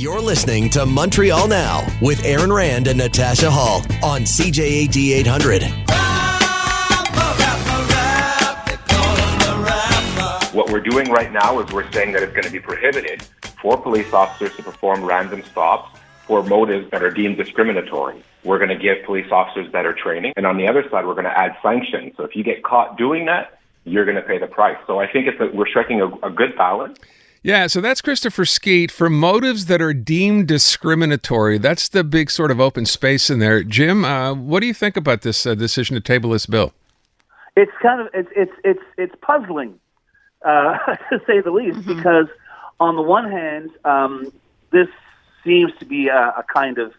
You're listening to Montreal Now with Aaron Rand and Natasha Hall on CJAD 800. What we're doing right now is we're saying that it's going to be prohibited for police officers to perform random stops for motives that are deemed discriminatory. We're going to give police officers better training. And on the other side, we're going to add sanctions. So if you get caught doing that, you're going to pay the price. So I think we're striking a good balance. Yeah, so that's Christopher Skeet. For motives that are deemed discriminatory, that's the big sort of open space in there. Jim, what do you think about this decision to table this bill? It's kind of it's puzzling, to say the least, because on the one hand, this seems to be a kind of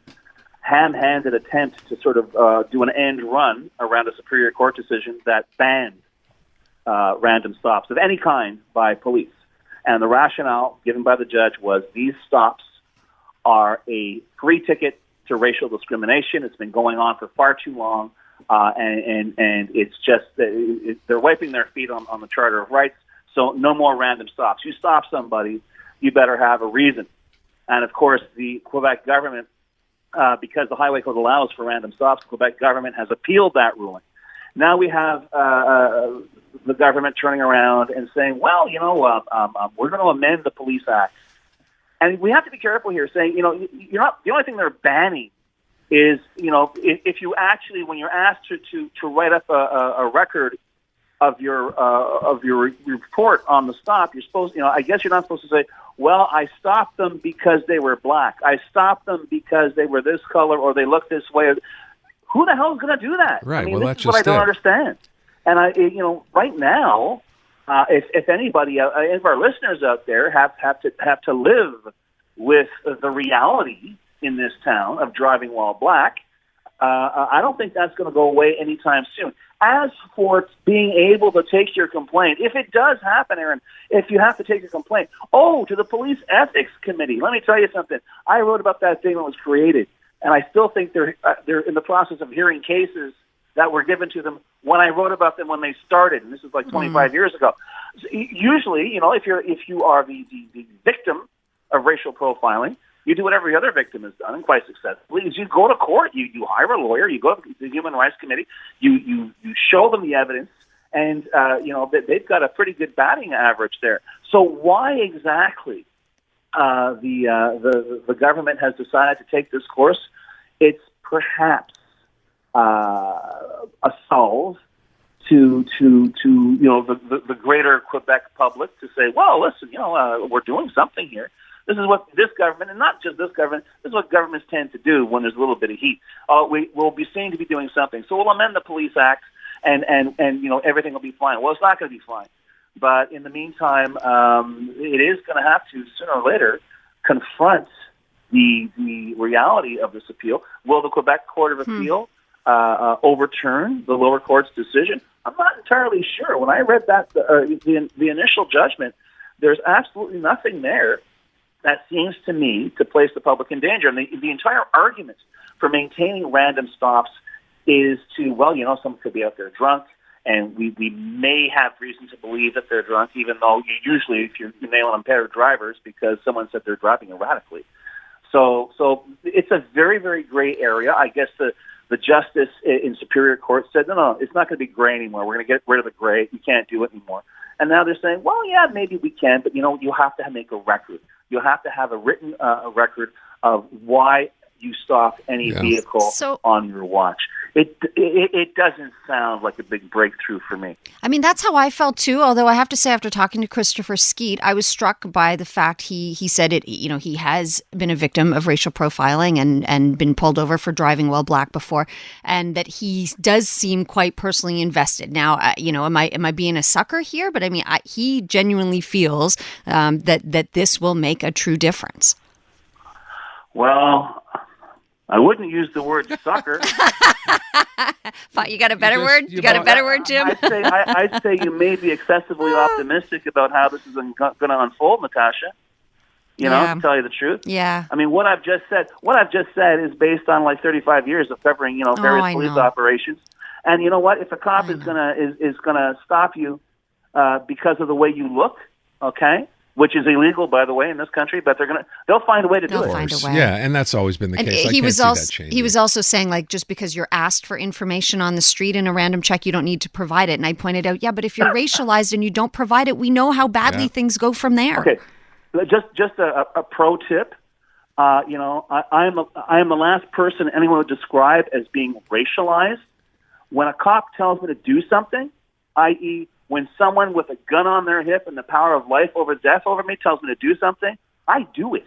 ham-handed attempt to sort of do an end run around a Superior Court decision that banned random stops of any kind by police. And the rationale given by the judge was these stops are a free ticket to racial discrimination. It's been going on for far too long, and it's just they're wiping their feet on the Charter of Rights. So no more random stops. You stop somebody, you better have a reason. And of course, the Quebec government, because the Highway Code allows for random stops, the Quebec government has appealed that ruling. Now we have the government turning around and saying, well, we're going to amend the Police Act. And we have to be careful here, saying, you're not, the only thing they're banning is, if you actually, when you're asked to write up a record of your report on the stop, you're supposed, I guess you're not supposed to say, well, I stopped them because they were black. I stopped them because they were this color or they look this way. Who the hell is going to do that? Right. I mean, well, this that's is what I just don't it. understand. And right now, if anybody, any of our listeners out there have to live with the reality in this town of driving while black, I don't think that's going to go away anytime soon. As for being able to take your complaint, if it does happen, Aaron, if you have to take a complaint, to the Police Ethics Committee. Let me tell you something. I wrote about that thing when it was created, and I still think they're in the process of hearing cases that were given to them when I wrote about them when they started, and this is like 25 years ago. So usually, if you are the victim of racial profiling, you do what every other victim has done, and quite successfully, is you go to court, you hire a lawyer, you go to the Human Rights Committee, you show them the evidence, and they've got a pretty good batting average there. So why exactly the government has decided to take this course? It's perhaps a solve to the greater Quebec public to say, well, listen, we're doing something here. This is what this government, and not just this government, this is what governments tend to do when there's a little bit of heat. We'll be seen to be doing something. So we'll amend the Police Act, and everything will be fine. Well, it's not going to be fine. But in the meantime, it is going to have to, sooner or later, confront the reality of this appeal. Will the Quebec Court of Appeal overturn the lower court's decision? I'm not entirely sure. When I read that, the initial judgment, there's absolutely nothing there that seems to me to place the public in danger. And the entire argument for maintaining random stops is to, someone could be out there drunk, and we may have reason to believe that they're drunk, even though usually if you're nailing impaired drivers because someone said they're driving erratically. So it's a very, very gray area. I guess the justice in Superior Court said, no, it's not going to be gray anymore. We're going to get rid of the gray. You can't do it anymore. And now they're saying, well, yeah, maybe we can, but, you have to make a record. You have to have a written record of why you stop any vehicle on your watch. It doesn't sound like a big breakthrough for me. I mean, that's how I felt too, although I have to say after talking to Christopher Skeet, I was struck by the fact he said it, he has been a victim of racial profiling and been pulled over for driving while black before, and that he does seem quite personally invested. Now, am I being a sucker here? But I mean, he genuinely feels that this will make a true difference. Well, I wouldn't use the word sucker. You got a better word? You got a better word, Jim? I'd say you may be excessively optimistic about how this is going to unfold, Natasha. To tell you the truth. Yeah. I mean, what I've just said is based on like 35 years of covering, various police operations. And you know what? If a cop is gonna stop you because of the way you look, okay, which is illegal, by the way, in this country, but they'll find a way to do They'll it. find a way. Yeah, and that's always been the And case. he was also that changing. he was also saying, like, just because you're asked for information on the street in a random check, you don't need to provide it. And I pointed out, yeah, but if you're racialized and you don't provide it, we know how badly things go from there. Okay, just a pro tip. I am the last person anyone would describe as being racialized. When a cop tells me to do something, i.e., when someone with a gun on their hip and the power of life over death over me tells me to do something, I do it.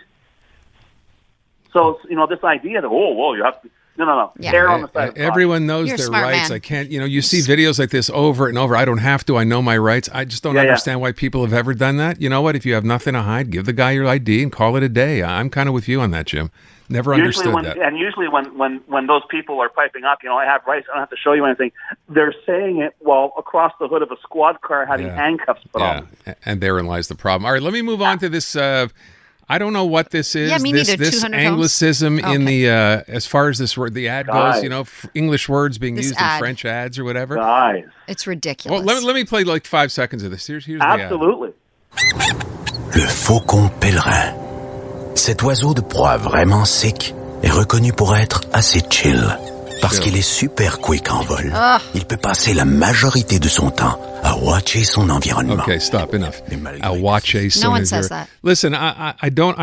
So, this idea that, you have to, no. Yeah. Err on the side of caution. Everyone knows You're a their smart rights. man. I can't, you see videos like this over and over. I don't have to. I know my rights. I just don't understand why people have ever done that. You know what? If you have nothing to hide, give the guy your ID and call it a day. I'm kind of with you on that, Jim. Never understood that. And usually when those people are piping up, I have rights, I don't have to show you anything, they're saying it while across the hood of a squad car having handcuffs put on. And therein lies the problem. All right, let me move on to this. I don't know what this is. Yeah, me neither. This 200 anglicism in the as far as this word, the ad goes. English words being used in French ads or whatever. Guys, it's ridiculous. Well, let me play like 5 seconds of this. Here's the ad. absolutely. Le faucon pèlerin. Cet oiseau de proie vraiment sec est reconnu pour être assez chill. Parce qu'il est super quick en vol. Il peut passer la majorité de son temps à watcher son environnement. Okay, stop. Enough. À watcher son No one says that. Listen, I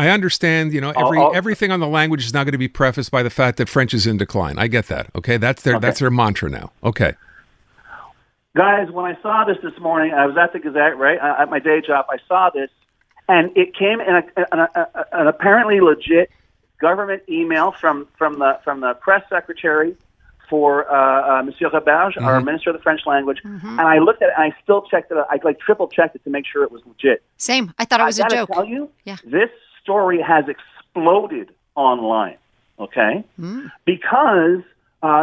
understand, everything on the language is not going to be prefaced by the fact that French is in decline. I get that. Okay, that's their mantra now. Okay. Guys, when I saw this morning, I was at the Gazette, right, at my day job, I saw this, and it came in an apparently legit government email from the press secretary for Monsieur Roberge, our Minister of the French language, and I looked at it, and I still checked it. I triple checked it to make sure it was legit. Same. I thought it was a joke. I gotta tell you, this story has exploded online. Okay, because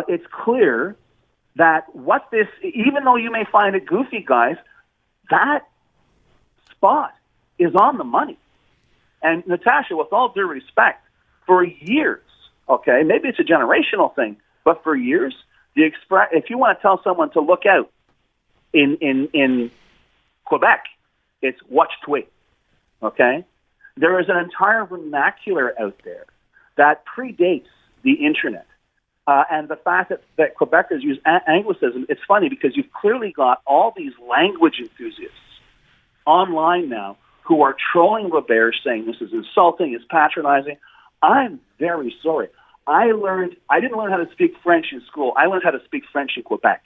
it's clear that even though you may find it goofy, guys, that spot is on the money. And Natasha, with all due respect, for years, okay, maybe it's a generational thing, but for years, if you want to tell someone to look out in Quebec, it's watch tweet, okay? There is an entire vernacular out there that predates the internet. And the fact that Quebecers use anglicism, it's funny because you've clearly got all these language enthusiasts online now who are trolling Roberge, saying this is insulting, it's patronizing. I'm very sorry. I didn't learn how to speak French in school. I learned how to speak French in Quebec.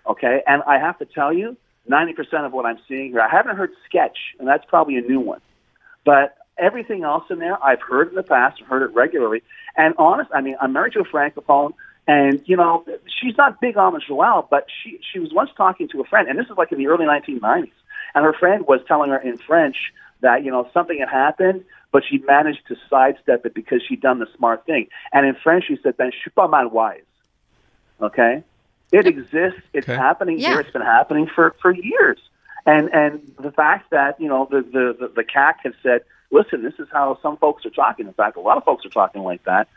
Okay? And I have to tell you, 90% of what I'm seeing here, I haven't heard sketch, and that's probably a new one. But everything else in there, I've heard in the past, I've heard it regularly. And I'm married to a Francophone, and, she's not big on Montreal, but she was once talking to a friend, and this is like in the early 1990s, and her friend was telling her in French that, something had happened, but she managed to sidestep it because she'd done the smart thing. And in French, she said, ben, je suis pas mal wise. Okay? It exists. It's happening here. It's been happening for years. And the fact that, the CAC has said, listen, this is how some folks are talking. In fact, a lot of folks are talking like that.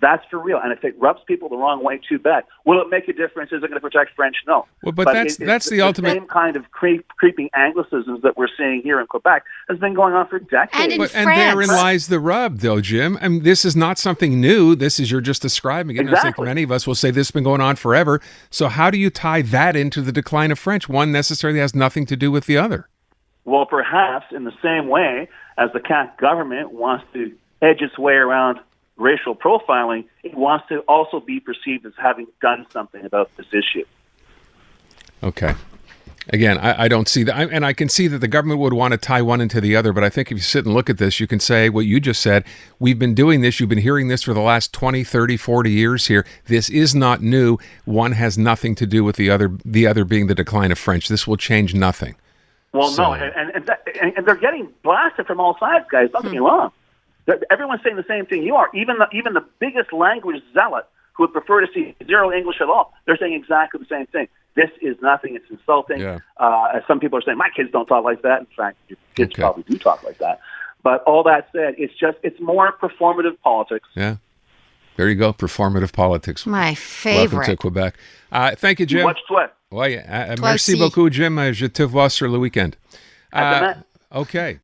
That's for real. And if it rubs people the wrong way, too bad. Will it make a difference? Is it going to protect French? No. Well, but that's the ultimate. The same kind of creeping anglicisms that we're seeing here in Quebec has been going on for decades. And therein lies the rub, though, Jim. I mean, this is not something new. This is, you're just describing it. Exactly. I think many of us will say this has been going on forever. So how do you tie that into the decline of French? One necessarily has nothing to do with the other. Well, perhaps in the same way as the CAC government wants to edge its way around racial profiling, it wants to also be perceived as having done something about this issue. Okay. Again, I don't see that. And I can see that the government would want to tie one into the other, but I think if you sit and look at this, you can say what you just said. We've been doing this. You've been hearing this for the last 20, 30, 40 years here. This is not new. One has nothing to do with the other being the decline of French. This will change nothing. Well, no, and they're getting blasted from all sides, guys. Don't get me wrong. Everyone's saying the same thing you are. Even the biggest language zealot who would prefer to see zero English at all, they're saying exactly the same thing. This is nothing. It's insulting. Yeah. Some people are saying, my kids don't talk like that. In fact, your kids probably do talk like that. But all that said, it's more performative politics. Yeah. There you go. Performative politics. My favorite. Welcome to Quebec. Thank you, Jim. Much sweat. Ouais, merci beaucoup, Jim. Je te vois sur le week-end. À demain. Okay.